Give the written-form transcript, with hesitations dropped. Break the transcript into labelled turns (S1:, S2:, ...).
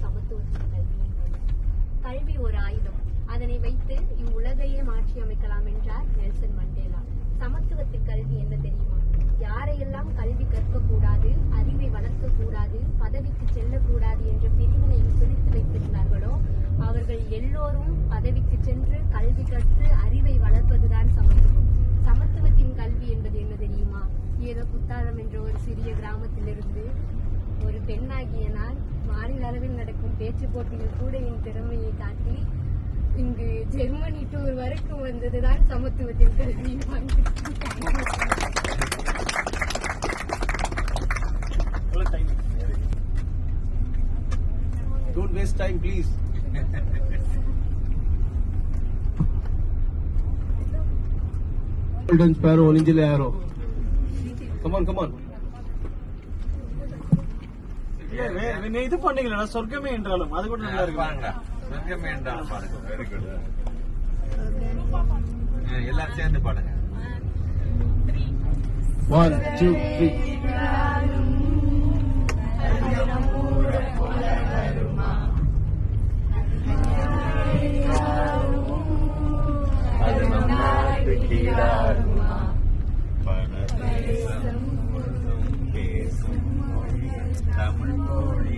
S1: சமத்துவத்தின் கல்வி என்பது. கல்வி ஒரு ஆயுதம், அதனை வைத்து இவ்வுலகையே மாற்றி அமைக்கலாம் என்றார் நெல்சன் மண்டேலா. சமத்துவத்தின் கல்வி என்ன தெரியுமா? யாரையெல்லாம் கல்வி கற்கக்கூடாது, அறிவை வளர்க்கக்கூடாது, பதவிக்கு செல்லக்கூடாது என்ற பிரிவினையில் பிரித்து வைத்திருந்தார்களோ அவர்கள் எல்லோரும் பதவிக்கு சென்று கல்வி கற்று அறிவை வளர்ப்பதுதான் சமத்துவம். சமத்துவத்தின் கல்வி என்பது என்ன தெரியுமா? ஏதோ குத்தாலம் என்ற ஒரு சிறிய கிராமத்திலிருந்து ஒரு பெண்ணாகிய நான் மாநில அளவில் நடக்கும் பேச்சு போட்டியில் கூட என் திறமையை காட்டி இங்கு ஜெர்மனி டூர் வரைக்கும் வந்ததுதான் சமத்துவத்தின் கல்வி.
S2: Don't waste time, please. Golden sparrow, ninja arrow. Come on, come on.
S3: இது பண்ணீங்களா சொர்க்கமே என்றாலும் அது கூட நல்லா இருக்கு.
S4: சொர்க்கமே என்றாலும் பாருங்க. Very good. எல்லாரும் சேர்ந்து பாடுங்க.
S2: 1, 2, 3.
S4: தமிழ் மொழி